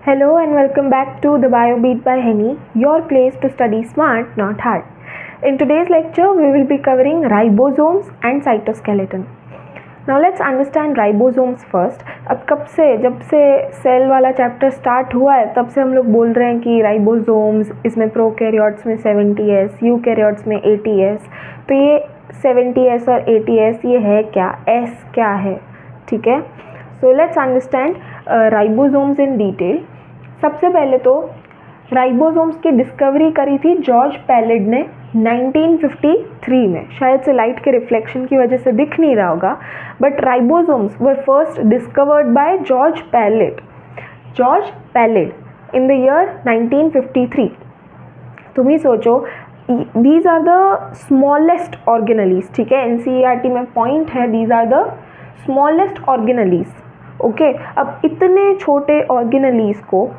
Hello and welcome back to the BioBeat by Henny, your place to study smart, not hard. In today's lecture, we will be covering ribosomes and cytoskeleton. Now let's understand ribosomes first. अब जब से cell वाला chapter start हुआ है तब से हम लोग बोल रहे हैं कि राइबोसोम्स, इसमें प्रोकैरियोट्स में 70S, यूकैरियोट्स में 80S. तो ये 70S और 80S ये है क्या, S क्या है, ठीक है. So let's understand ribosomes in detail. सबसे पहले तो राइबोसोम्स की डिस्कवरी करी थी जॉर्ज पैलेड ने 1953 में. शायद से लाइट के रिफ्लेक्शन की वजह से दिख नहीं रहा होगा, but ribosomes were first discovered by George Palade in the year 1953. तुम ही सोचो, these are the smallest organelles, ठीक है. NCERT में पॉइंट है, these are the smallest organelles. Okay, अब इतने छोटे ऑर्गेनलीज को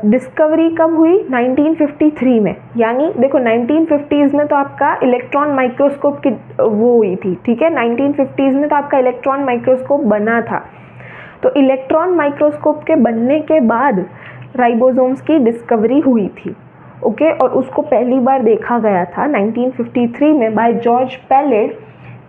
डिस्कवरी कब हुई? 1953 में. यानी देखो 1950s में तो आपका इलेक्ट्रॉन माइक्रोस्कोप की वो हुई थी, ठीक है. 1950s में तो आपका इलेक्ट्रॉन माइक्रोस्कोप बना था. तो इलेक्ट्रॉन माइक्रोस्कोप के बनने के बाद राइबोसोम्स की डिस्कवरी हुई थी. ओके, और उसको पहली बार देखा गया था 1953 में बाय जॉर्ज पैलेड.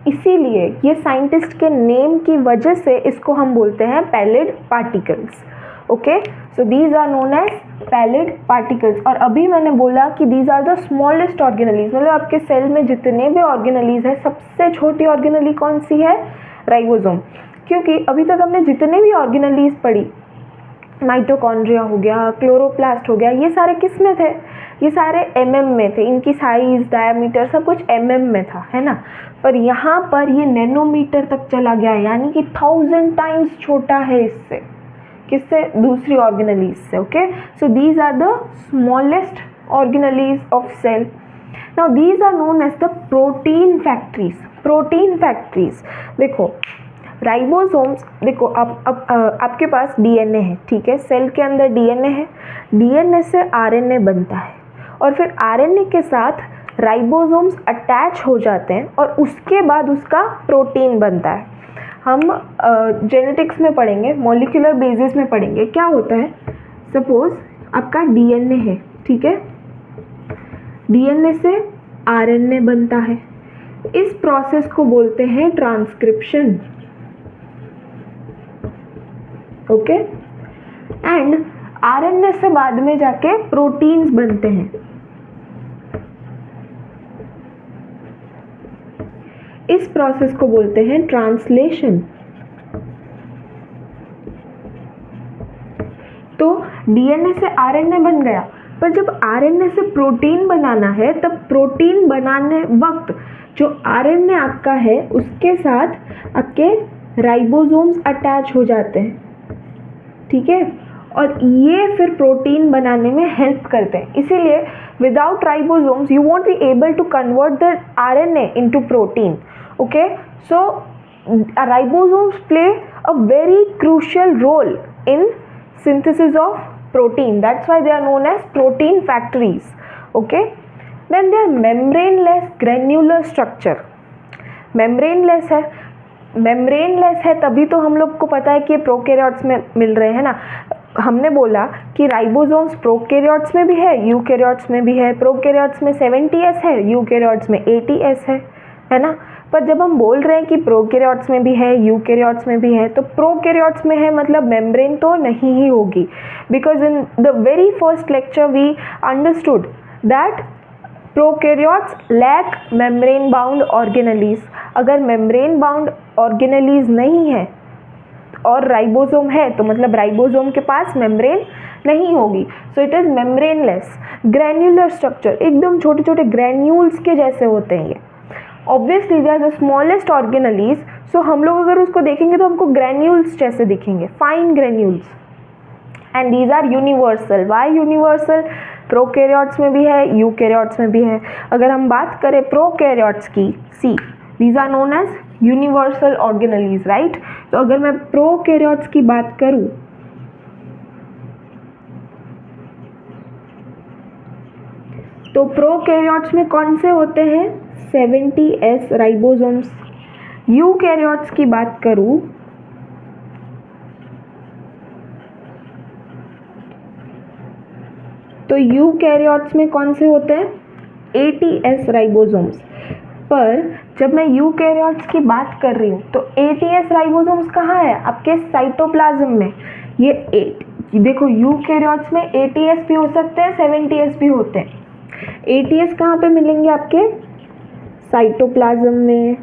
इसीलिए ये साइंटिस्ट के नेम की वजह से इसको हम बोलते हैं Palade particles. Okay, so these are known as Palade particles. और अभी मैंने बोला कि these are the smallest organelles, मतलब आपके सेल में जितने भी ऑर्गेनलीज है सबसे छोटी ऑर्गेनली कौन सी है? राइबोसोम. क्योंकि अभी तक हमने जितने भी ऑर्गेनलीज पढ़ी, माइटोकॉन्ड्रिया हो गया, क्लोरोप्लास्ट हो गया, ये सारे किस में थे? ये सारे mm में थे. इनकी साइज, डायमीटर सब कुछ mm में था, है ना. पर यहाँ पर ये नैनोमीटर तक चला गया है, यानी कि 1000 टाइम्स छोटा है इससे. किससे? दूसरी ऑर्गेनलीज से. Okay, so these are the smallest organelles of cell. Now these are known as the protein factories. Protein factories, देखो राइबोसोम्स, देखो अब आपके पास डीएनए है, ठीक है. सेल के अंदर डीएनए है, डीएनए से आरएनए बनता है, और फिर आरएनए के साथ राइबोसोम्स अटैच हो जाते हैं, और उसके बाद उसका प्रोटीन बनता है. हम जेनेटिक्स में पढ़ेंगे, मॉलिक्यूलर बेसिस में पढ़ेंगे क्या होता है. सपोज आपका डीएनए है, ठीक है. डीएनए से आरएनए बनता है. इस प्रोसेस को बोलते हैं ट्रांसक्रिप्शन. ओके, एंड आरएनए से बाद में जाके प्रोटीन्स बनते हैं. इस प्रोसेस को बोलते हैं ट्रांसलेशन. तो डीएनए से आरएनए बन गया, पर जब आरएनए से प्रोटीन बनाना है तब प्रोटीन बनाने वक्त जो आरएनए आपका है उसके साथ आपके राइबोसोम्स अटैच हो जाते हैं, ठीक है. और ये फिर प्रोटीन बनाने में हेल्प करते हैं. इसीलिए without ribosomes you won't be able to convert the RNA into protein. Okay, so ribosomes play a very crucial role in synthesis of protein. That's why they are known as protein factories. Okay, then they are membraneless granular structure. membraneless है तभी तो हम लोग को पता है कि ये प्रोकैरियोट्स में मिल रहे हैं ना. हमने बोला कि राइबोसोम्स प्रोकैरियोट्स में भी है, यूकैरियोट्स में भी है. प्रोकैरियोट्स में 70S है, यूकैरियोट्स में 80S है ना. पर जब हम बोल रहे हैं कि प्रोकैरियोट्स में भी है, यूकैरियोट्स में भी है, तो प्रोकैरियोट्स में है मतलब मेम्ब्रेन तो नहीं ही होगी. Because in the very first lecture we understood that prokaryotes lack membrane bound organelles. अगर मेम्ब्रेन बाउंड ऑर्गेनलीज नहीं है और राइबोसोम है तो मतलब राइबोसोम के पास मेम्ब्रेन नहीं होगी. So it is membraneless. Granular structure, एकदम छोटे छोटे ग्रैन्यूल्स के जैसे होते हैं ये. Obviously they are the smallest organelles. So हम लोग अगर उसको देखेंगे तो हमको ग्रैन्यूल्स जैसे दिखेंगे, fine granules. And these are universal. Why universal? Prokaryotes में भी है, यूकैरियोट्स में भी है. अगर हम बात करें प्रोकैरियोट्स की, see these are known as universal organelles, right. तो अगर मैं प्रोकैरियोट्स की बात करूं तो प्रोकैरियोट्स में कौन से होते हैं? 70S ribosomes. यूकैरियोट्स की बात करूं तो यूकैरियोट्स में कौन से होते हैं? ATS ribosomes. पर जब मैं यूकैरियोट्स की बात कर रही हूँ तो ATS राइबोसोम्स कहाँ है? आपके साइटोप्लाज्म में। ये देखो, यूकैरियोट्स में ATS भी हो सकते हैं, 70S भी होते हैं। ATS कहाँ पे मिलेंगे? आपके साइटोप्लाज्म में।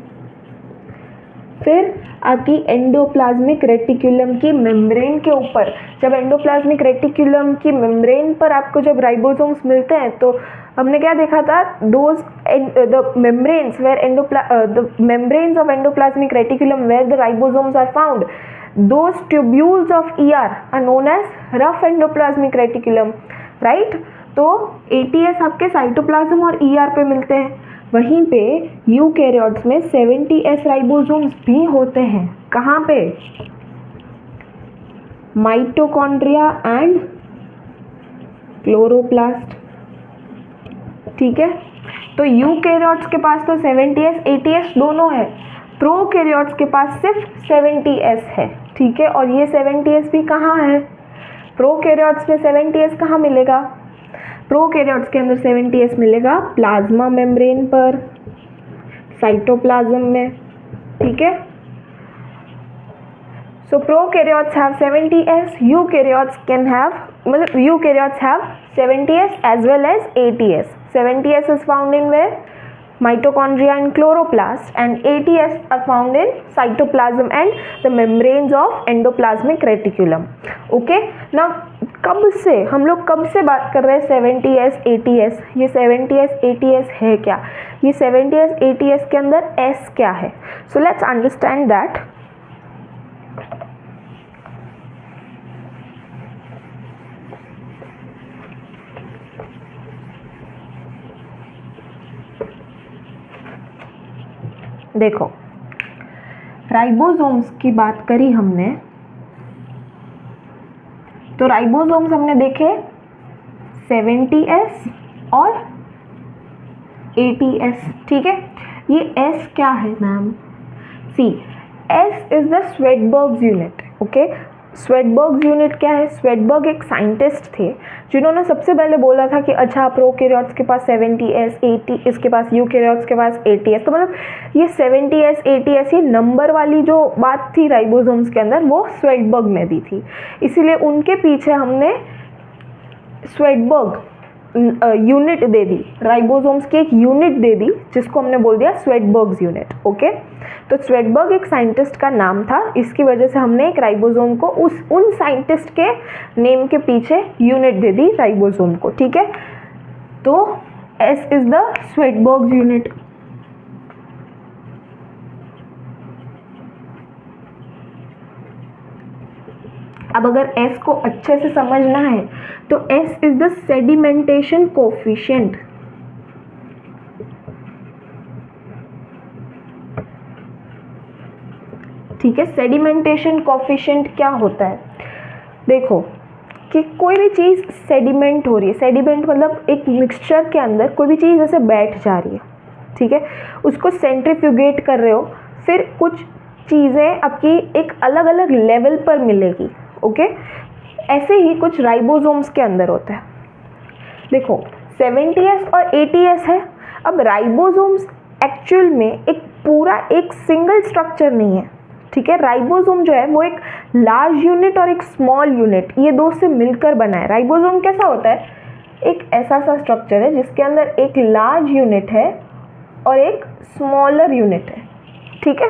फिर आपकी एंडोप्लाज्मिक रेटिकुलम की मेम्ब्रेन के ऊपर, जब एंडोप्लाज्मिक रेटिकुलम की मेम्ब्रेन पर आपको जब राइबोसोम्स मिलते हैं तो हमने क्या देखा था? The membranes of endoplasmic reticulum where the ribosomes are found, those tubules of ER are known as rough endoplasmic reticulum, right? तो ATS आपके साइटोप्लाज्म और ER पे मिलते हैं। वहीं पे यूकैरियोट्स में 70S राइबोसोम्स भी होते हैं। कहाँ पे? Mitochondria and chloroplast. ठीक है, तो यूकैरियोट्स के पास तो 70S ATS दोनों है, प्रोकैरियोट्स के पास सिर्फ 70S है। ठीक है, और ये 70S भी कहाँ है? प्रोकैरियोट्स में 70S कहाँ मिलेगा? प्रोकैरियोट्स के अंदर 70S मिलेगा प्लाज्मा मेम्ब्रेन पर, साइटोप्लाज्म में। ठीक है, so prokaryotes have 70S, eukaryotes can have, मतलब eukaryotes have 70S as well as ATS. 70S is found in where? Mitochondria and chloroplast, and ATS are found in cytoplasm and the membranes of endoplasmic reticulum. Okay, now हम लोग कब से बात कर रहे हैं 70S ATS? ये 70S ATS है क्या? ये 70S ATS के अंदर S क्या है? So let's understand that. देखो, राइबोसोम्स की बात करी हमने, तो राइबोसोम्स हमने देखे 70S और ATS। ठीक है, ये S क्या है ma'am? See, S is the Svedberg's unit. Okay, Svedberg's unit क्या है? स्वेडबर्ग एक साइंटिस्ट थे जिन्होंने सबसे पहले बोला था कि अच्छा, प्रोकैरियोट्स के पास 70S, ATS के पास, यूकैरियोट्स के पास ATS। तो मतलब ये 70S ATS, ये नंबर वाली जो बात थी राइबोसोम्स के अंदर, वो स्वेडबर्ग ने दी थी। इसीलिए उनके पीछे हमने स्वेडबर्ग यूनिट दे दी, राइबोसोम्स की एक यूनिट दे दी जिसको हमने बोल दिया स्वेडबर्ग्स यूनिट। ओके, तो स्वेडबर्ग एक साइंटिस्ट का नाम था, इसकी वजह से हमने एक राइबोसोम को उन साइंटिस्ट के नेम के पीछे यूनिट दे दी राइबोसोम को। ठीक है, तो S is the Svedberg's unit. अब अगर S को अच्छे से समझना है तो S is the sedimentation coefficient. ठीक है, सेडिमेंटेशन कोफिशिएंट क्या होता है? देखो कि कोई भी चीज़ सेडिमेंट हो रही है, सेडिमेंट मतलब एक मिक्सचर के अंदर कोई भी चीज़ ऐसे बैठ जा रही है। ठीक है, उसको सेंट्रीफ्यूगेट कर रहे हो, फिर कुछ चीज़ें आपकी एक अलग अलग लेवल पर मिलेगी। ओके, ऐसे ही कुछ राइबोसोम्स के अंदर होता है। देखो 70S और ATS है। अब राइबोसोम्स एक्चुअल में एक सिंगल स्ट्रक्चर नहीं है। ठीक है, राइबोसोम जो है वो एक लार्ज यूनिट और एक स्मॉल यूनिट, ये दो से मिलकर बना है। राइबोसोम कैसा होता है? एक ऐसा सा स्ट्रक्चर है जिसके अंदर एक लार्ज यूनिट है और एक स्मॉलर यूनिट है। ठीक है,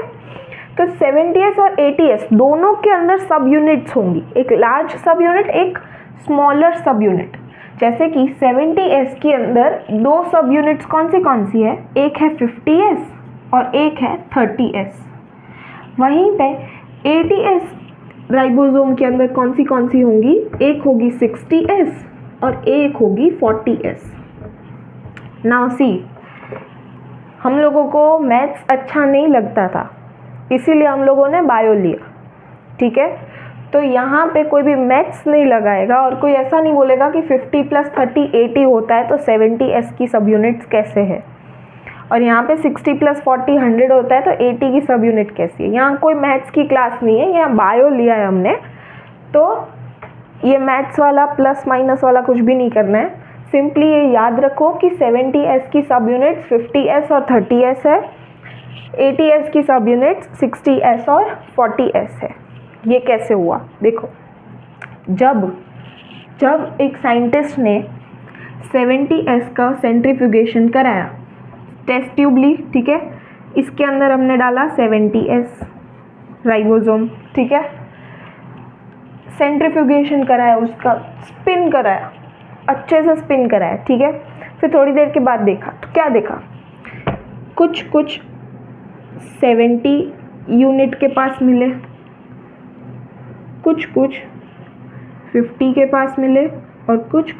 तो 70S और ATS दोनों के अंदर सब यूनिट्स होंगी, एक लार्ज सब यूनिट, एक स्मॉलर सब यूनिट। जैसे कि 70S के अंदर दो सब यूनिट्स कौन सी है? एक है 50S और एक है 30S। वहीं पे ATS राइबोसोम के अंदर कौन सी होंगी? एक होगी 60S और एक होगी 40S। नाउ सी, हम लोगों को मैथ्स अच्छा नहीं लगता था, इसीलिए हम लोगों ने बायो लिया। ठीक है, तो यहाँ पे कोई भी मैथ्स नहीं लगाएगा और कोई ऐसा नहीं बोलेगा कि 50 + 30 80 होता है, तो 70S की सब यूनिट्स कैसे है, और यहाँ पे 60 + 40 100 होता है, तो 80 की सब यूनिट कैसी है। यहाँ कोई मैथ्स की क्लास नहीं है, यहाँ बायो लिया है हमने, तो ये मैथ्स वाला प्लस माइनस वाला कुछ भी नहीं करना है। सिंपली ये याद रखो कि 70s की सब यूनिट्स 50s और 30s है, 80s की सब यूनिट्स 60s और 40s है। ये कैसे हुआ? देखो, जब एक साइंटिस्ट ने 70s का सेंट्रीफ्यूगेशन कराया टेस्ट ट्यूब ली, ठीक है, इसके अंदर हमने डाला 70s राइबोसोम, ठीक है, सेंट्रीफ्यूगेशन कराया, उसका स्पिन कराया, अच्छे से स्पिन कराया, ठीक है। फिर थोड़ी देर के बाद देखा तो क्या देखा, कुछ 70 यूनिट के पास मिले, कुछ 50 के पास मिले और कुछ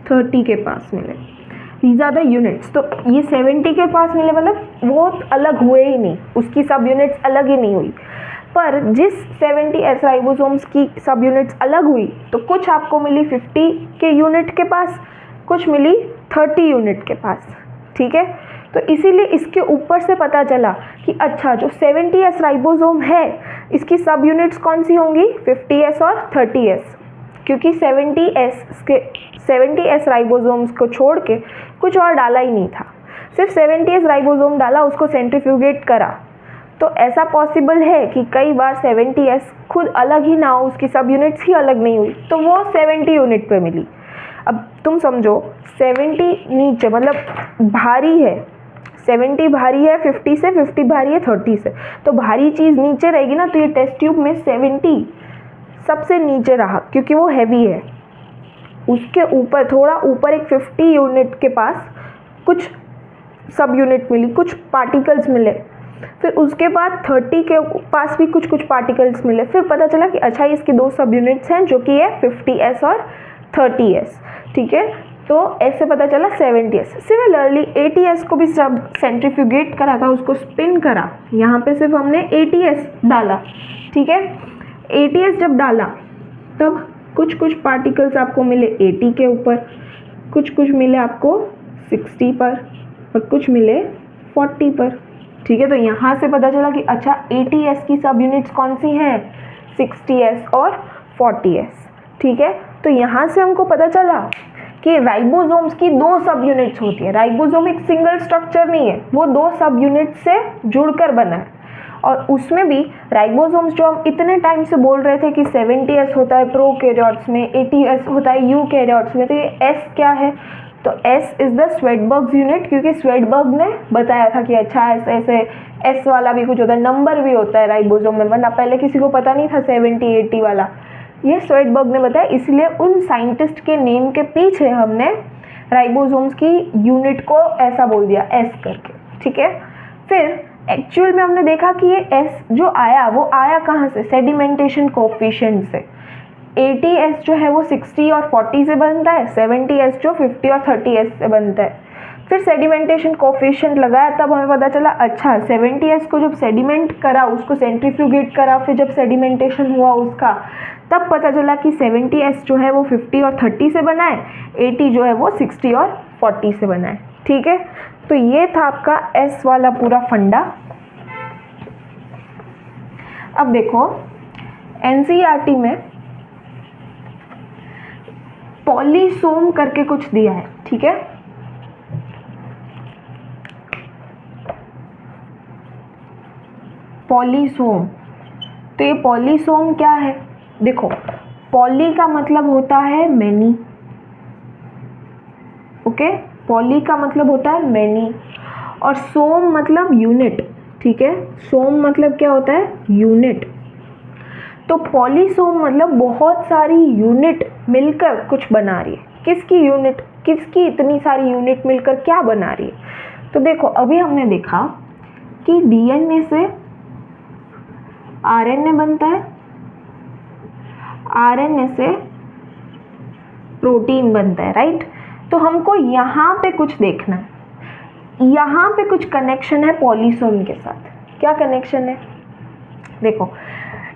30 के पास मिले। These are the units. तो ये 70 के पास मिले मतलब वो अलग हुए ही नहीं, उसकी सब यूनिट्स अलग ही नहीं हुई। पर जिस 70s राइबोसोम्स की सब यूनिट्स अलग हुई तो कुछ आपको मिली 50 के यूनिट के पास, कुछ मिली 30 यूनिट के पास, ठीक है। तो इसीलिए इसके ऊपर से पता चला कि अच्छा जो 70s राइबोसोम है इसकी सब यूनिट्स कौन सी होंगी, 50s और 30s, क्योंकि 70s राइबोसोम्स को छोड़ के कुछ और डाला ही नहीं था, सिर्फ 70s राइबोसोम डाला, उसको सेंट्रीफ्यूगेट करा। तो ऐसा पॉसिबल है कि कई बार 70s खुद अलग ही ना हो, उसकी सब यूनिट्स ही अलग नहीं हुई, तो वो 70 यूनिट पे मिली। अब तुम समझो 70 नीचे मतलब भारी है, 70 भारी है 50 से, 50 भारी है 30 से, तो भारी चीज़ नीचे रहेगी ना, तो ये टेस्ट ट्यूब में 70 सबसे नीचे रहा क्योंकि वो हैवी है। उसके ऊपर थोड़ा ऊपर एक 50 यूनिट के पास कुछ सब यूनिट मिली, कुछ पार्टिकल्स मिले, फिर उसके बाद 30 के पास भी कुछ पार्टिकल्स मिले, फिर पता चला कि अच्छा इसकी दो सब यूनिट्स हैं जो कि है 50s और 30s, ठीक है। तो ऐसे पता चला 70s। सिमिलरली 80s को भी सब सेंट्रीफ्यूगेट करा था, उसको स्पिन करा, यहाँ पे सिर्फ हमने 80s डाला, ठीक है। 80s जब डाला तब कुछ पार्टिकल्स आपको मिले 80 के ऊपर, कुछ मिले आपको 60 पर और कुछ मिले 40 पर, ठीक है। तो यहाँ से पता चला कि अच्छा 80s की सब यूनिट्स कौन सी हैं, 60s और 40s, ठीक है। तो यहाँ से हमको पता चला कि राइबोसोम्स की दो सब यूनिट्स होती है। राइबोसोम एक सिंगल स्ट्रक्चर नहीं है, वो दो सब यूनिट से जुड़कर बना है। और उसमें भी राइबोसोम्स जो हम इतने टाइम से बोल रहे थे कि 70s होता है प्रोकैरियोट्स में, 80s होता है यूकैरियोट्स में, तो ये S क्या है, तो S is the Svedberg unit, क्योंकि स्वेडबर्ग ने बताया था कि अच्छा ऐसे S वाला भी कुछ होता है, नंबर भी होता है राइबोसोम में, वरना पहले किसी को पता नहीं था 70-80 वाला, ये स्वेडबर्ग ने बताया। इसलिए उन साइंटिस्ट के नेम के पीछे हमने राइबोसोम्स की यूनिट को ऐसा बोल दिया S करके, ठीक है। फिर एक्चुअल में हमने देखा कि ये S जो आया वो आया कहाँ से, सेडिमेंटेशन कोएफिशिएंट से। 80s जो है वो 60 और 40 से बनता है, 70s जो 50 और 30s से बनता है। फिर सेडिमेंटेशन कोएफिशिएंट लगाया, तब हमें पता चला अच्छा 70s को जब सेडिमेंट करा, उसको सेंट्रीफ्यूगेट करा, फिर जब सेडिमेंटेशन हुआ उसका, तब पता चला कि 70s जो है वो 50 और 30 से बना है, 80 जो है वो 60 और 40 से बना है, ठीक है। तो ये था आपका S वाला पूरा फंडा। अब देखो NCERT में पॉलीसोम करके कुछ दिया है, ठीक है। पॉलीसोम, तो ये पॉलीसोम क्या है, देखो पॉली का मतलब होता है मैनी, ओके, पॉली का मतलब होता है मैनी, और सोम मतलब यूनिट, ठीक है। सोम मतलब क्या होता है, यूनिट। तो पॉलीसोम मतलब बहुत सारी यूनिट मिलकर कुछ बना रही है। किसकी यूनिट, किसकी इतनी सारी यूनिट मिलकर क्या बना रही है। तो देखो अभी हमने देखा कि DNA से RNA बनता है, RNA से प्रोटीन बनता है, राइट। तो हमको यहाँ पे कुछ देखना है, यहाँ पे कुछ कनेक्शन है पॉलीसोम के साथ। क्या कनेक्शन है, देखो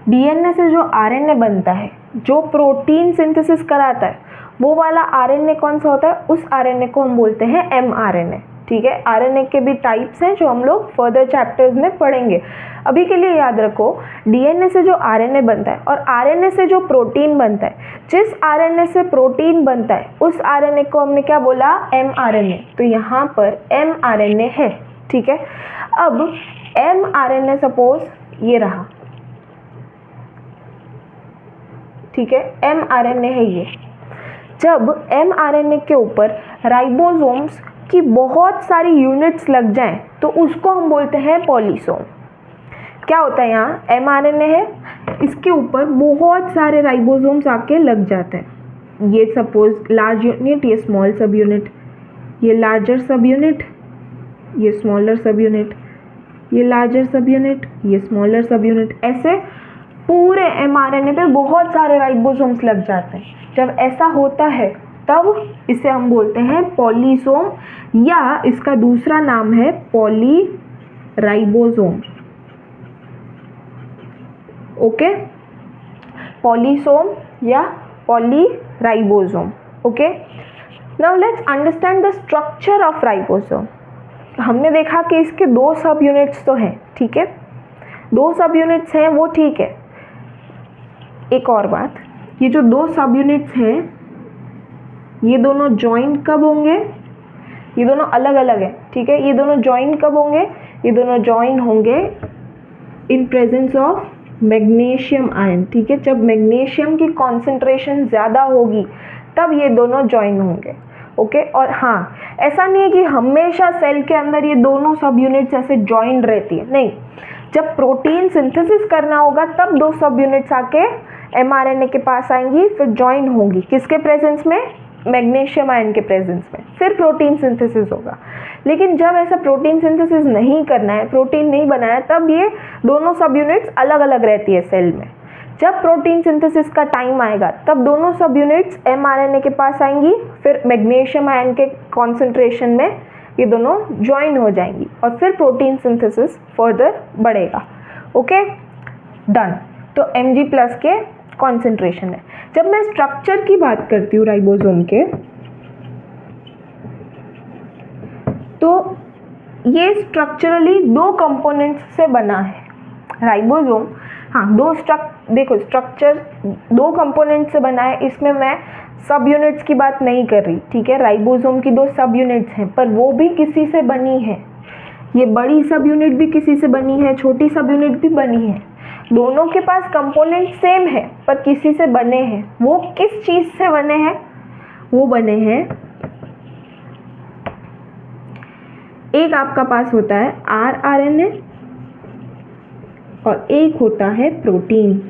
DNA से जो RNA बनता है, जो प्रोटीन सिंथेसिस कराता है, वो वाला RNA कौन सा होता है, उस RNA को हम बोलते हैं mRNA, ठीक है, आरएनए के भी टाइप्स हैं जो हम लोग फर्दर चैप्टर्स में पढ़ेंगे। अभी के लिए याद रखो, डीएनए से जो आरएनए बनता है और आरएनए से जो प्रोटीन बनता है, जिस आरएनए से प्रोटीन बनता है उस आरएनए को हमने क्या बोला, एमआरएनए। तो यहाँ पर एमआरएनए है, ठीक है। अब एमआरएनए सपोज ये रहा, ठीक है, एमआरएनए है ये। जब एमआरएनए के ऊपर राइबोसोम्स की बहुत सारी यूनिट्स लग जाएं तो उसको हम बोलते हैं पॉलीसोम। क्या होता है, यहाँ एमआरएनए है, इसके ऊपर बहुत सारे राइबोसोम्स आके लग जाते हैं। ये सपोज लार्ज यूनिट, ये स्मॉल सब यूनिट, ये लार्जर सब यूनिट, ये स्मॉलर सब यूनिट, ये लार्जर सब यूनिट, ये स्मॉलर सब यूनिट, ऐसे पूरे एमआरएनए पे बहुत सारे राइबोसोम्स लग जाते हैं। जब ऐसा होता है तब इसे हम बोलते हैं पॉलीसोम, या इसका दूसरा नाम है पॉलीराइबोसोम। ओके, पॉलीसोम या polyribosome. Okay, now let's understand the structure of ribosome. हमने देखा कि इसके 2 सब यूनिट्स तो हैं, ठीक है, 2 सब यूनिट्स हैं, वो ठीक है। एक और बात, ये जो 2 सब यूनिट्स हैं ये दोनों ज्वाइन कब होंगे, ये दोनों अलग अलग है, ठीक है, ये दोनों ज्वाइन कब होंगे, ये दोनों ज्वाइन होंगे in presence of magnesium ion, ठीक है। जब मैग्नीशियम की कॉन्सेंट्रेशन ज़्यादा होगी तब ये दोनों ज्वाइन होंगे। ओके, और हाँ, ऐसा नहीं है कि हमेशा सेल के अंदर ये दोनों सब यूनिट्स ऐसे ज्वाइन रहती है, नहीं। जब प्रोटीन सिंथेसिस करना होगा तब 2 सब यूनिट्स आके एमआरएनए के पास आएंगी, फिर ज्वाइन होंगी, किसके प्रेजेंस में, मैग्नीशियम आयन के प्रेजेंस में, फिर प्रोटीन सिंथेसिस होगा। लेकिन जब ऐसा प्रोटीन सिंथेसिस नहीं करना है, प्रोटीन नहीं बनाना है, तब ये दोनों सब यूनिट्स अलग अलग रहती है सेल में। जब प्रोटीन सिंथेसिस का टाइम आएगा तब दोनों सब यूनिट्स एमआरएनए के पास आएंगी, फिर मैग्नीशियम आयन के कॉन्सेंट्रेशन में ये दोनों ज्वाइन हो जाएंगी और फिर प्रोटीन सिंथेसिस फर्दर बढ़ेगा। Okay, done. तो Mg+ के कॉन्सेंट्रेशन है। जब मैं स्ट्रक्चर की बात करती हूँ राइबोसोम के, तो ये स्ट्रक्चरली 2 कंपोनेंट्स से बना है राइबोसोम। हाँ, देखो स्ट्रक्चर 2 कंपोनेंट से बना है, इसमें मैं सब यूनिट्स की बात नहीं कर रही, ठीक है। राइबोसोम की 2 सब यूनिट्स हैं, पर वो भी किसी से बनी है। ये बड़ी सब यूनिट भी किसी से बनी है, छोटी सब यूनिट भी बनी है। दोनों के पास कंपोनेंट सेम है पर किसी से बने हैं। वो किस चीज से बने हैं, वो बने हैं, एक आपका पास होता है rRNA और एक होता है प्रोटीन,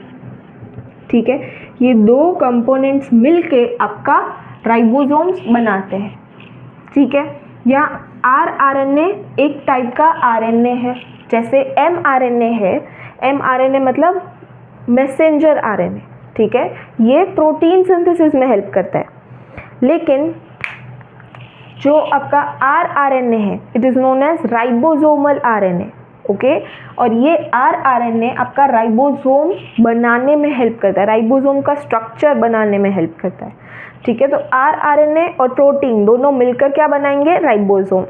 ठीक है। ये 2 कंपोनेंट्स मिलके आपका राइबोसोम्स बनाते हैं, ठीक है। या rRNA एक टाइप का आरएनए है, जैसे mRNA है। mRNA मतलब मैसेंजर आरएनए, ठीक है। ये प्रोटीन सिंथेसिस में हेल्प करता है। लेकिन जो आपका rRNA है, it is known as ribosomal RNA, okay. और ये rRNA आपका राइबोसोम बनाने में हेल्प करता है, राइबोसोम का स्ट्रक्चर बनाने में हेल्प करता है, ठीक है। तो rRNA और प्रोटीन दोनों मिलकर क्या बनाएंगे, राइबोसोम।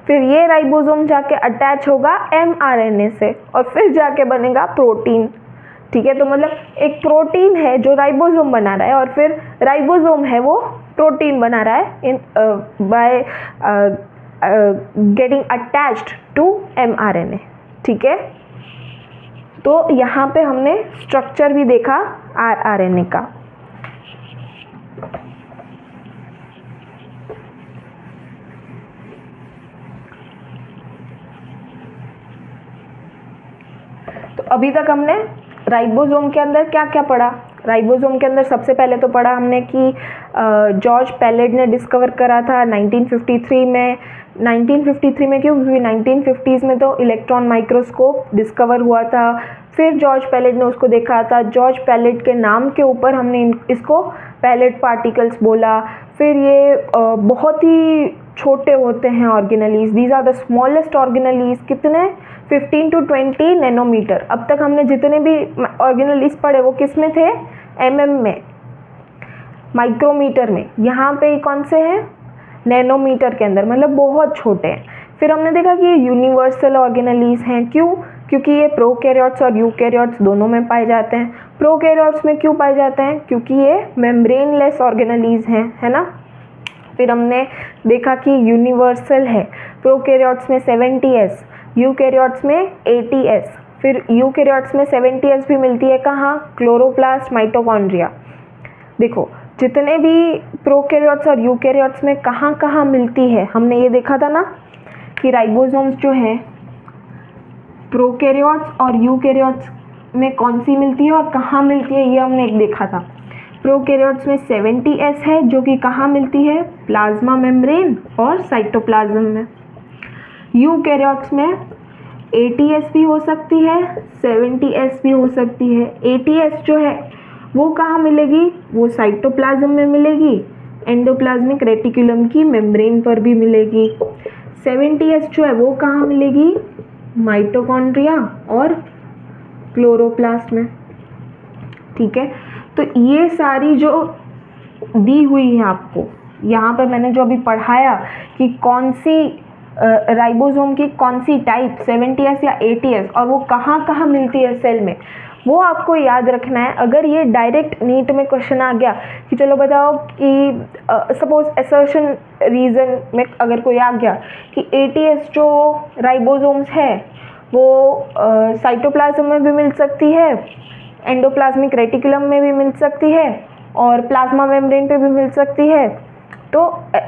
फिर ये राइबोसोम जाके अटैच होगा mRNA से और फिर जाके बनेगा प्रोटीन, ठीक है। तो मतलब एक प्रोटीन है जो राइबोसोम बना रहा है और फिर राइबोसोम है वो प्रोटीन बना रहा है by getting attached to mRNA, ठीक है। तो यहाँ पे हमने स्ट्रक्चर भी देखा rRNA का। तो अभी तक हमने राइबोसोम के अंदर क्या क्या पढ़ा। राइबोसोम के अंदर सबसे पहले तो पढ़ा हमने कि जॉर्ज पैलेट ने डिस्कवर करा था 1953 में। 1953 में क्यों, क्योंकि 1950s में तो इलेक्ट्रॉन माइक्रोस्कोप डिस्कवर हुआ था। फिर जॉर्ज पैलेट ने उसको देखा था, जॉर्ज पैलेट के नाम के ऊपर हमने इसको पैलेट पार्टिकल्स बोला। फिर ये बहुत ही छोटे होते हैं organelles, these are the smallest organelles, कितने 15 to 20 नैनोमीटर। अब तक हमने जितने भी ऑर्गेनेलीज पढ़े वो किस में थे, mm में, माइक्रोमीटर में। यहाँ पे कौन से हैं, नैनोमीटर के अंदर, मतलब बहुत छोटे हैं। फिर हमने देखा कि ये यूनिवर्सल ऑर्गेनलीज हैं। क्यों? क्योंकि ये प्रोकैरियोट्स और यूकैरियोट्स दोनों में पाए जाते हैं। प्रोकैरियोट्स में क्यों पाए जाते हैं? क्योंकि ये मेम्ब्रेनलेस ऑर्गेनलीज हैं, है ना। फिर हमने देखा कि यूनिवर्सल है, प्रोकैरियोट्स में 70S, यूकैरियोट्स में 80S। फिर यूकैरियोट्स में 70S भी मिलती है कहाँ? Chloroplast, mitochondria. देखो जितने भी प्रोकैरियोट्स और यूकैरियोट्स में कहाँ कहाँ मिलती है, हमने ये देखा था ना कि राइबोसोम्स जो है प्रोकैरियोट्स और यूकैरियोट्स में कौन सी मिलती है और कहाँ मिलती है, ये हमने एक देखा था। प्रोकैरियोट्स में 70S है जो कि कहाँ मिलती है? प्लाज्मा मेम्ब्रेन और साइटोप्लाज्म में। यूकैरियोट्स में 80S भी हो सकती है, 70S भी हो सकती है। 80S जो है वो कहाँ मिलेगी? वो साइटोप्लाज्म में मिलेगी, एंडोप्लाज्मिक रेटिकुलम की मेम्ब्रेन पर भी मिलेगी। 70S जो है वो कहाँ मिलेगी? माइटोकॉन्ड्रिया और क्लोरोप्लास्ट में। ठीक है, तो ये सारी जो दी हुई है आपको यहाँ पर, मैंने जो अभी पढ़ाया कि कौन सी राइबोसोम की कौन सी टाइप 70S या 80S और वो कहाँ कहाँ मिलती है सेल में, वो आपको याद रखना है। अगर ये डायरेक्ट नीट में क्वेश्चन आ गया कि चलो बताओ कि सपोज असर्शन रीजन में अगर कोई आ गया कि 80S जो राइबोसोम्स है वो साइटोप्लाज्म में भी मिल सकती है, एंडोप्लाज्मिक रेटिकुलम में भी मिल सकती है और प्लाज्मा मेम्ब्रेन पे भी मिल सकती है, तो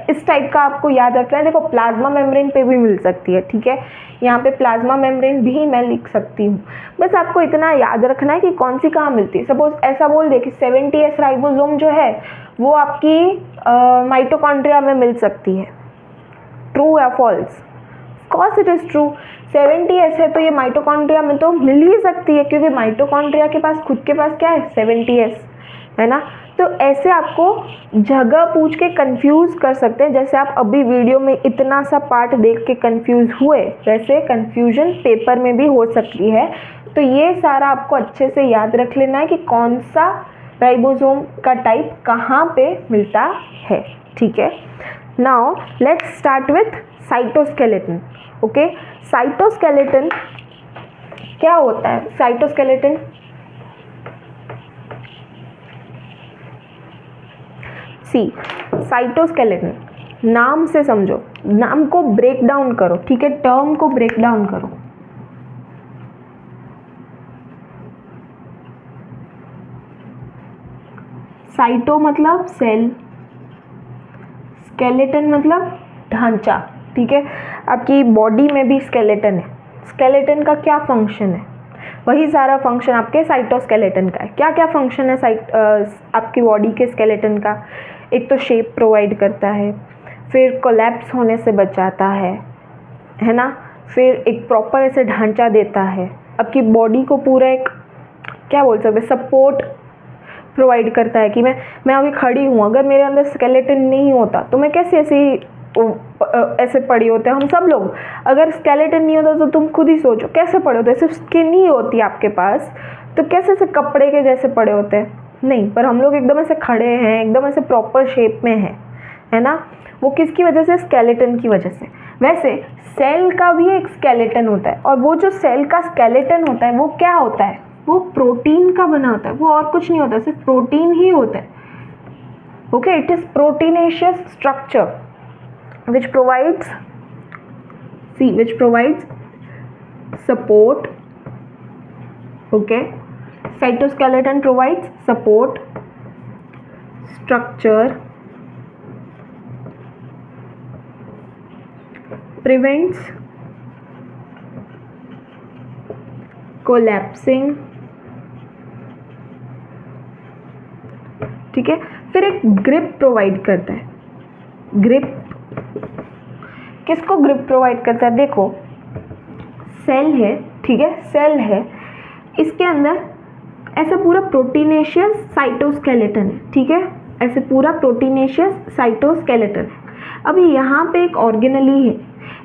इस टाइप का आपको याद रखना है। देखो प्लाज्मा मेम्ब्रेन पे भी मिल सकती है, ठीक है, यहाँ पे प्लाज्मा मेम्ब्रेन भी मैं लिख सकती हूँ। बस आपको इतना याद रखना है कि कौन सी कहाँ मिलती है। सपोज ऐसा बोल दे कि 70S राइबोसोम जो है वो आपकी माइटोकॉन्ड्रिया में मिल सकती है, ट्रू या false? Cause it is true. 70S है तो ये माइटोकॉन्ड्रिया में तो मिल ही सकती है क्योंकि माइटोकॉन्ड्रिया के पास खुद के पास क्या है? 70S, है ना। तो ऐसे आपको जगह पूछ के कंफ्यूज कर सकते हैं, जैसे आप अभी वीडियो में इतना सा पार्ट देख के कंफ्यूज हुए, वैसे कंफ्यूजन पेपर में भी हो सकती है। तो ये सारा आपको अच्छे से याद रख लेना है कि कौन सा राइबोसोम का टाइप कहाँ पे मिलता है, ठीक है। Now let's start with cytoskeleton. Okay, cytoskeleton क्या होता है? साइटोस्केलेटन साइटोस्केलेटन नाम से समझो, नाम को ब्रेक डाउन करो, ठीक है, टर्म को ब्रेक डाउन करो। साइटो मतलब सेल, स्केलेटन मतलब ढांचा, ठीक है। आपकी बॉडी में भी स्केलेटन है, स्केलेटन का क्या फंक्शन है? वही सारा फंक्शन आपके साइटोस्केलेटन का है। क्या क्या फंक्शन है आपकी बॉडी के स्केलेटन का? एक तो शेप प्रोवाइड करता है, फिर कोलैप्स होने से बचाता है ना, फिर एक प्रॉपर ऐसे ढांचा देता है, आपकी बॉडी को पूरा एक क्या बोल सकते हैं, सपोर्ट प्रोवाइड करता है कि मैं अभी खड़ी हूँ, अगर मेरे अंदर स्केलेटन नहीं होता तो मैं कैसे ऐसे पड़ी होते हैं हम सब लोग। अगर स्केलेटन नहीं होता तो तुम खुद ही सोचो कैसे पड़े होते, सिर्फ स्किन ही होती है आपके पास तो कैसे से कपड़े के जैसे पड़े होते हैं? नहीं, पर हम लोग एकदम ऐसे खड़े हैं, एकदम ऐसे प्रॉपर शेप में है ना। वो किसकी वजह से? स्केलेटन की वजह से। वैसे सेल का भी एक स्केलेटन होता है और वो जो सेल का स्केलेटन होता है वो क्या होता है? वो प्रोटीन का बना होता है, वो और कुछ नहीं होता, सिर्फ प्रोटीन ही होता है। Okay, it is proteinaceous structure which provides support. Okay, cytoskeleton provides support, structure, prevents collapsing, ठीक है। फिर एक ग्रिप प्रोवाइड करता है। ग्रिप किसको ग्रिप प्रोवाइड करता है? देखो सेल है, ठीक है, सेल है, इसके अंदर ऐसा पूरा प्रोटीनेशियस साइटोस्केलेटन है, ठीक है, ऐसे पूरा प्रोटीनेशियस साइटोस्केलेटन है। अभी यहाँ पे एक ऑर्गेनली है,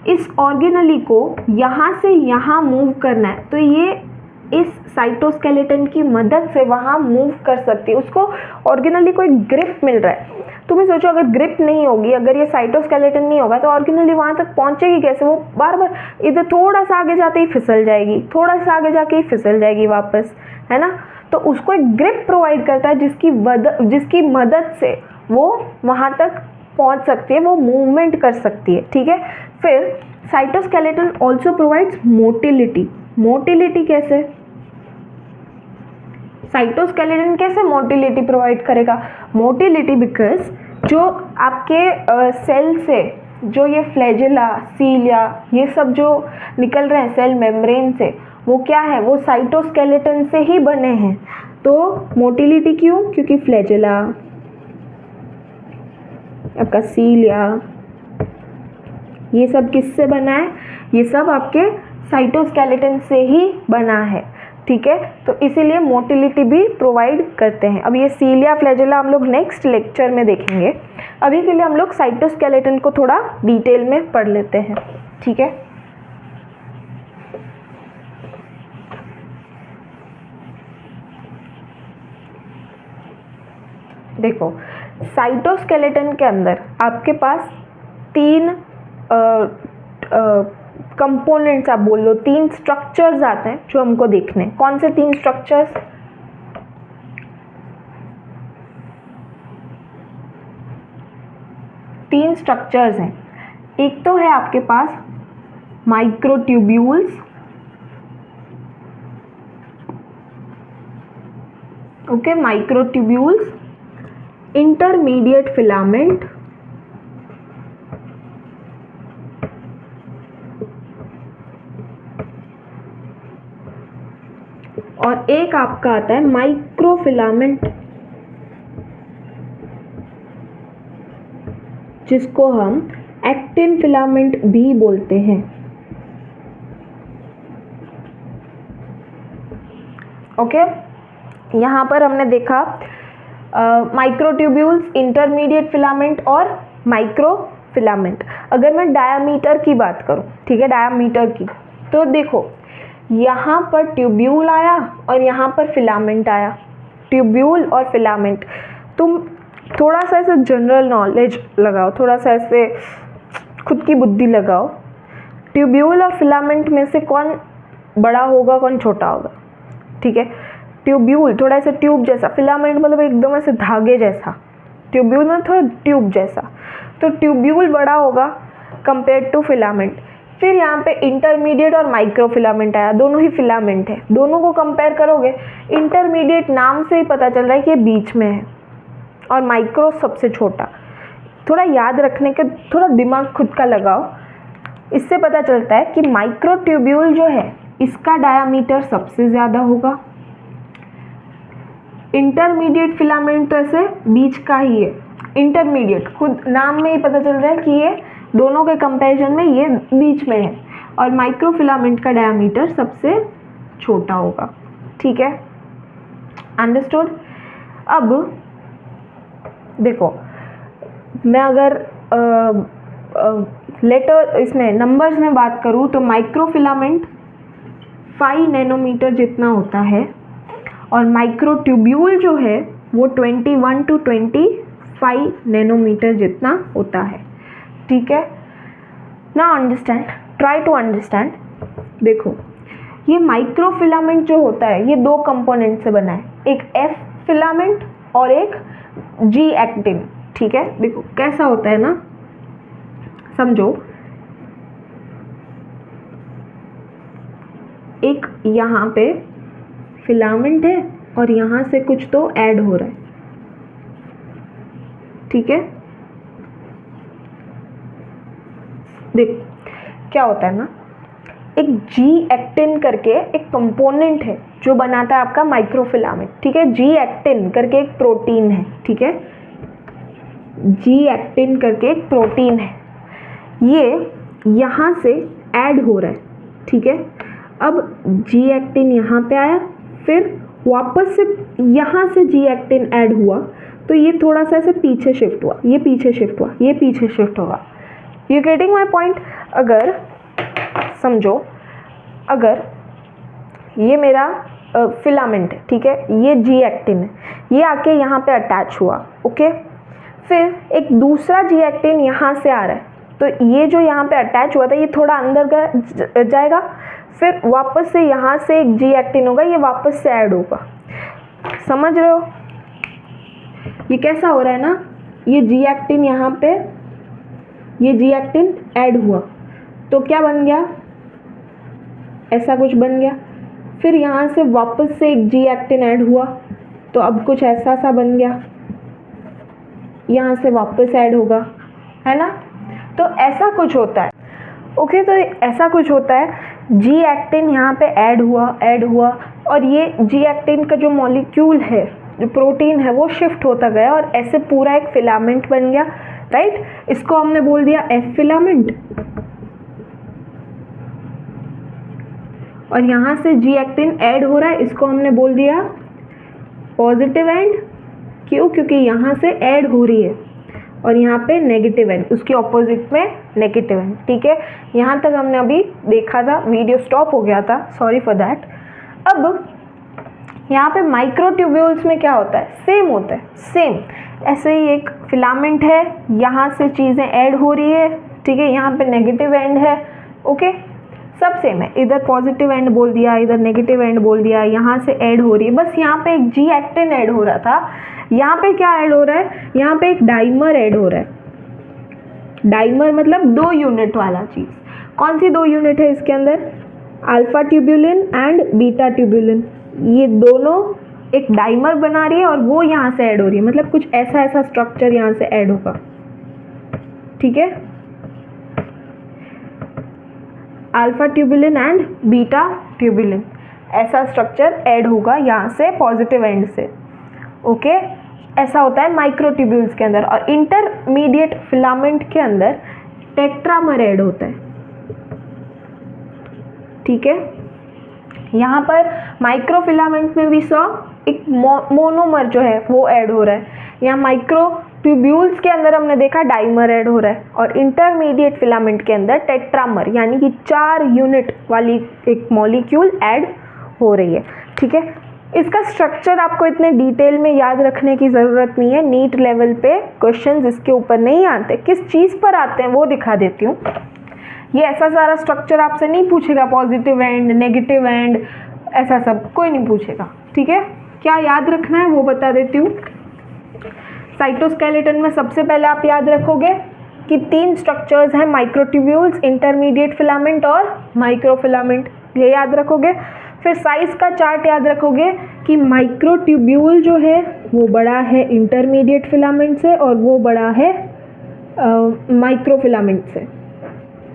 इस ऑर्गेनली को यहाँ से यहाँ मूव करना है तो ये इस साइटोस्केलेटन की मदद से वहाँ मूव कर सकती है, उसको ऑर्गेनली को एक ग्रिप मिल रहा है। तुम्हें सोचो अगर ग्रिप नहीं होगी, अगर ये साइटोस्केलेटन नहीं होगा तो ऑर्गेनेली वहाँ तक पहुँचेगी कैसे? वो बार बार इधर थोड़ा सा आगे जाते ही फिसल जाएगी, थोड़ा सा आगे जाके ही फिसल जाएगी वापस, है ना। तो उसको एक ग्रिप प्रोवाइड करता है जिसकी मदद से वो वहाँ तक पहुँच सकती है, वो मूवमेंट कर सकती है, ठीक है। फिर cytoskeleton also provides motility. Motility कैसे? साइटोस्केलेटन कैसे मोटिलिटी प्रोवाइड करेगा? मोटिलिटी बिकॉज जो आपके सेल से जो ये फ्लैजेला, सीलिया, ये सब जो निकल रहे हैं सेल मेम्ब्रेन से, वो क्या है? वो साइटोस्केलेटन से ही बने हैं। तो मोटिलिटी क्यों? क्योंकि फ्लैजेला, आपका सीलिया, ये सब किससे बना है? ये सब आपके साइटोस्केलेटन से ही बना है, ठीक है। तो इसीलिए मोटिलिटी भी प्रोवाइड करते हैं। अब ये सीलिया, फ्लैजेला हम लोग नेक्स्ट लेक्चर में देखेंगे। अभी के लिए हम लोग साइटोस्केलेटन को थोड़ा डिटेल में पढ़ लेते हैं, ठीक है। देखो, साइटोस्केलेटन के अंदर आपके पास 3 कंपोनेंट्स, आप बोल लो 3 स्ट्रक्चर्स आते हैं जो हमको देखने। कौन से 3 स्ट्रक्चर्स? तीन स्ट्रक्चर्स हैं। एक तो है आपके पास microtubules, okay, microtubules, intermediate filament और एक आपका आता है माइक्रोफिलामेंट, जिसको हम एक्टिन फिलामेंट भी बोलते हैं, ओके। यहाँ पर हमने देखा माइक्रोट्यूब्यूल्स, इंटरमीडिएट फिलामेंट और माइक्रोफिलामेंट। अगर मैं डायामीटर की बात करूँ, ठीक है, डायामीटर की, तो देखो यहाँ पर ट्यूब्यूल आया और यहाँ पर फिलामेंट आया। ट्यूब्यूल और फिलामेंट, तुम थोड़ा सा ऐसे जनरल नॉलेज लगाओ, थोड़ा सा ऐसे खुद की बुद्धि लगाओ। ट्यूब्यूल और फिलामेंट में से कौन बड़ा होगा, कौन छोटा होगा? ठीक है, ट्यूब्यूल थोड़ा ऐसे ट्यूब जैसा, फिलामेंट मतलब एकदम ऐसे धागे जैसा, ट्यूब्यूल में थोड़ा ट्यूब जैसा। तो ट्यूब्यूल बड़ा होगा कंपेयर टू फिलामेंट। फिर यहाँ पे इंटरमीडिएट और माइक्रोफिलामेंट आया, दोनों ही फिलामेंट है। दोनों को कंपेयर करोगे, इंटरमीडिएट नाम से ही पता चल रहा है कि ये बीच में है और माइक्रो सबसे छोटा। थोड़ा याद रखने के, थोड़ा दिमाग खुद का लगाओ, इससे पता चलता है कि माइक्रोट्यूब्यूल जो है इसका डायामीटर सबसे ज़्यादा होगा। इंटरमीडिएट फिलामेंट तो ऐसे बीच का ही है। इंटरमीडिएट खुद नाम में ही पता चल रहा है कि ये दोनों के कंपैरिजन में ये बीच में है, और माइक्रोफिलामेंट का डायामीटर सबसे छोटा होगा, ठीक है, अंडरस्टूड। अब देखो, मैं अगर लेटर इसमें नंबर्स में बात करूँ तो माइक्रोफिलामेंट 5 नैनोमीटर जितना होता है और माइक्रोट्यूब्यूल जो है वो 21 to 25 नैनोमीटर जितना होता है, ठीक है। Now understand, try to understand. देखो, ये माइक्रोफिलामेंट जो होता है ये 2 कंपोनेंट से बना है, एक एफ फिलामेंट और एक जी एक्टिन, ठीक है। देखो कैसा होता है ना, समझो, एक यहाँ पे फिलामेंट है और यहाँ से कुछ तो ऐड हो रहा है, ठीक है। देखो क्या होता है ना, एक जी एक्टिन करके एक कंपोनेंट है जो बनाता है आपका माइक्रोफिलामेंट, ठीक है। जी एक्टिन करके एक प्रोटीन है, ठीक है, जी एक्टिन करके एक प्रोटीन है, ये यहाँ से ऐड हो रहा है, ठीक है। अब जी एक्टिन यहाँ पे आया, फिर वापस से यहाँ से जी एक्टिन ऐड हुआ, तो ये थोड़ा सा ऐसे पीछे शिफ्ट हुआ, ये पीछे शिफ्ट हुआ, ये पीछे शिफ्ट होगा। You getting my point? अगर समझो, अगर ये मेरा फिलामेंट है, ठीक है, ये जी एक्टिन है, ये आके यहाँ पे अटैच हुआ, ओके। फिर एक दूसरा जी एक्टिन यहाँ से आ रहा है, तो ये जो यहाँ पे अटैच हुआ था ये थोड़ा अंदर जाएगा, फिर वापस से यहाँ से एक जी एक्टिन होगा, ये वापस से ऐड होगा। समझ रहे हो ये कैसा हो रहा है ना, ये जी एक्टिन यहाँ पे, ये जी एक्टिन ऐड हुआ तो क्या बन गया, ऐसा कुछ बन गया। फिर यहाँ से वापस से एक जी एक्टिन ऐड हुआ तो अब कुछ ऐसा सा बन गया, यहाँ से वापस ऐड होगा, है ना। तो ऐसा कुछ होता है। ओके, तो ऐसा कुछ होता है, जी एक्टिन यहाँ पे ऐड हुआ और ये जी एक्टिन का जो मॉलिक्यूल है, जो प्रोटीन है, वो शिफ्ट होता गया और ऐसे पूरा एक फिलामेंट बन गया, राइट। इसको हमने बोल दिया एफ फिलामेंट। और यहाँ से जी एक्टिन ऐड हो रहा है, इसको हमने बोल दिया पॉजिटिव एंड। क्यों? क्योंकि यहाँ से ऐड हो रही है और यहाँ पे नेगेटिव एंड, उसके ऑपोजिट में नेगेटिव एंड। ठीक है, यहाँ तक हमने अभी देखा था, वीडियो स्टॉप हो गया था, सॉरी फॉर दैट। अब यहाँ पे माइक्रोट्यूब्यूल्स में क्या होता है, सेम होता है, सेम ऐसे ही एक फिलामेंट है, यहाँ से चीज़ें ऐड हो रही है, ठीक है, यहाँ पे नेगेटिव एंड है, ओके, सब सेम है, इधर पॉजिटिव एंड बोल दिया, इधर नेगेटिव एंड बोल दिया, यहाँ से ऐड हो रही है। बस यहाँ पे एक जी एक्टिन ऐड हो रहा था, यहाँ पे क्या ऐड हो रहा है, यहाँ पे एक डाइमर ऐड हो रहा है। डाइमर मतलब 2 यूनिट वाला चीज़। कौन सी 2 यूनिट है इसके अंदर, alpha tubulin and beta tubulin, ये दोनों एक डाइमर बना रही है और वो यहाँ से ऐड हो रही है, मतलब कुछ ऐसा ऐसा स्ट्रक्चर यहाँ से ऐड होगा। ठीक है, alpha tubulin and beta tubulin, ऐसा स्ट्रक्चर ऐड होगा यहाँ से पॉजिटिव एंड से। ओके, ऐसा होता है माइक्रोट्यूब्यूल्स के अंदर। और इंटरमीडिएट फिलामेंट के अंदर टेट्रामर ऐड होता है। ठीक है, यहाँ पर माइक्रोफिलामेंट में भी एक मोनोमर जो है वो ऐड हो रहा है। यहाँ माइक्रोट्यूब्यूल्स के अंदर हमने देखा डाइमर ऐड हो रहा है और इंटरमीडिएट फिलामेंट के अंदर टेट्रामर यानी कि 4 यूनिट वाली एक मॉलिक्यूल ऐड हो रही है। ठीक है, इसका स्ट्रक्चर आपको इतने डिटेल में याद रखने की ज़रूरत नहीं है। नीट लेवल पे क्वेश्चंस इसके ऊपर नहीं आते, किस चीज़ पर आते हैं वो दिखा देती हूँ। ये ऐसा सारा स्ट्रक्चर आपसे नहीं पूछेगा, पॉजिटिव एंड, नेगेटिव एंड, ऐसा सब कोई नहीं पूछेगा। ठीक है, क्या याद रखना है वो बता देती हूँ। साइटोस्केलेटन में सबसे पहले आप याद रखोगे कि 3 स्ट्रक्चर्स हैं, माइक्रोट्यूब्यूल्स, इंटरमीडिएट फिलामेंट और माइक्रोफिलामेंट, ये याद रखोगे। फिर साइज का चार्ट याद रखोगे कि माइक्रोट्यूब्यूल जो है वो बड़ा है इंटरमीडिएट फिलामेंट से और वो बड़ा है माइक्रोफिलामेंट से,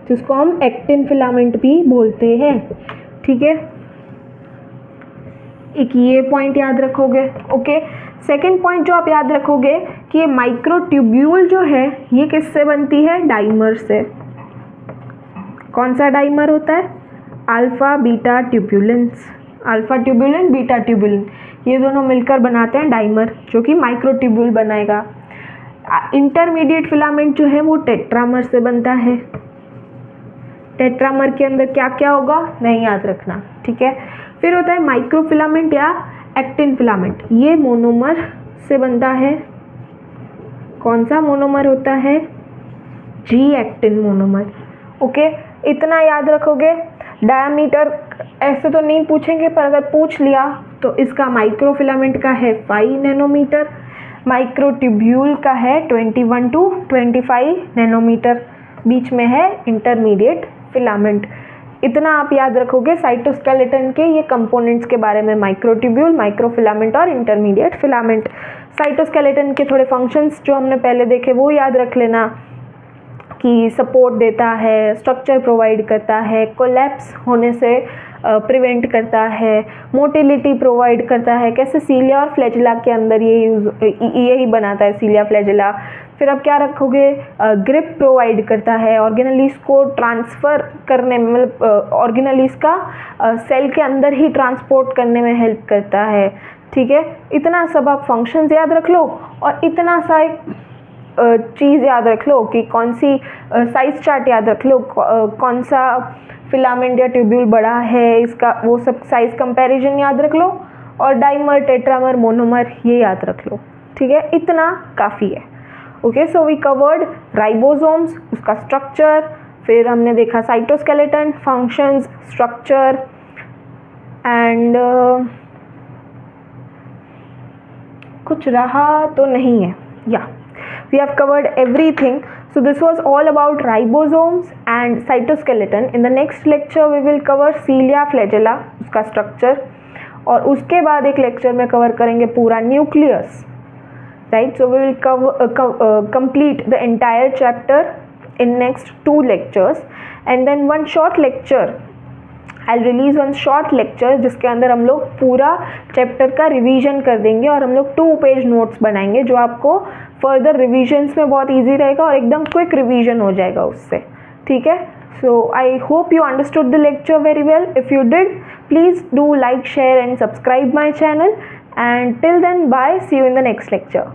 जिसको हम एक्टिन फिलामेंट भी बोलते हैं। ठीक है, एक ये पॉइंट याद रखोगे। ओके, सेकेंड पॉइंट जो आप याद रखोगे कि ये माइक्रोट्यूब्यूल जो है ये किससे बनती है, डाइमर से। कौन सा डाइमर होता है, alpha beta tubulins, alpha tubulin beta tubulin, ये दोनों मिलकर बनाते हैं डाइमर, जो कि माइक्रोट्यूब्यूल बनाएगा। इंटरमीडिएट फिलामेंट जो है वो टेट्रामर से बनता है। टेट्रामर के अंदर क्या क्या होगा नहीं याद रखना। ठीक है, फिर होता है माइक्रोफिलामेंट या एक्टिन फिलामेंट, ये मोनोमर से बनता है। कौन सा मोनोमर होता है, जी एक्टिन मोनोमर। ओके, इतना याद रखोगे। डायमीटर ऐसे तो नहीं पूछेंगे, पर अगर पूछ लिया तो इसका माइक्रोफिलामेंट का है 5 नैनोमीटर, माइक्रोट्यूब्यूल का है 21 to 25 नैनोमीटर, बीच में है इंटरमीडिएट फिलामेंट। इतना आप याद रखोगे साइटोस्केलेटन के ये कंपोनेंट्स के बारे में, माइक्रोट्यूब्यूल, माइक्रोफिलामेंट और इंटरमीडिएट फिलामेंट। साइटोस्केलेटन के थोड़े फंक्शंस जो हमने पहले देखे वो याद रख लेना कि सपोर्ट देता है, स्ट्रक्चर प्रोवाइड करता है, कोलैप्स होने से प्रिवेंट करता है, मोटिलिटी प्रोवाइड करता है, कैसे सीलिया और फ्लैजिला के अंदर यही बनाता है, सीलिया फ्लैजिला। फिर आप क्या रखोगे, ग्रिप प्रोवाइड करता है, ऑर्गेनेलिस को ट्रांसफ़र करने में, मतलब ऑर्गेनेलिस का सेल के अंदर ही ट्रांसपोर्ट करने में हेल्प करता है। ठीक है, इतना सब आप फंक्शंस याद रख लो और इतना सा एक चीज़ याद रख लो कि कौन सी साइज चार्ट याद रख लो, कौन सा फिलामेंट या ट्यूब्यूल बड़ा है, इसका वो सब साइज कंपैरिजन याद रख लो, और डाइमर, टेट्रामर, मोनोमर ये याद रख लो। ठीक है, इतना काफ़ी है। Okay, so we covered ribosomes, उसका स्ट्रक्चर, फिर हमने देखा साइटोस्केलेटन, फंक्शंस, स्ट्रक्चर एंड कुछ रहा तो नहीं है, या we have covered everything. So this was all about ribosomes and cytoskeleton. In the next lecture we will cover cilia flagella, उसका structure, और उसके बाद एक lecture में cover करेंगे पूरा nucleus, right? So we will complete the entire chapter in next 2 lectures, and then one short lecture I'll release one short lecture जिसके अंदर हम लोग पूरा चैप्टर का रिवीजन कर देंगे और हम लोग 2 पेज नोट्स बनाएंगे जो आपको फर्दर रिविजन्स में बहुत इजी रहेगा और एकदम क्विक रिवीजन हो जाएगा उससे, ठीक है. So I hope you understood the lecture very well. If you did, please do like, share and subscribe my channel, and till then, bye, see you in the next lecture.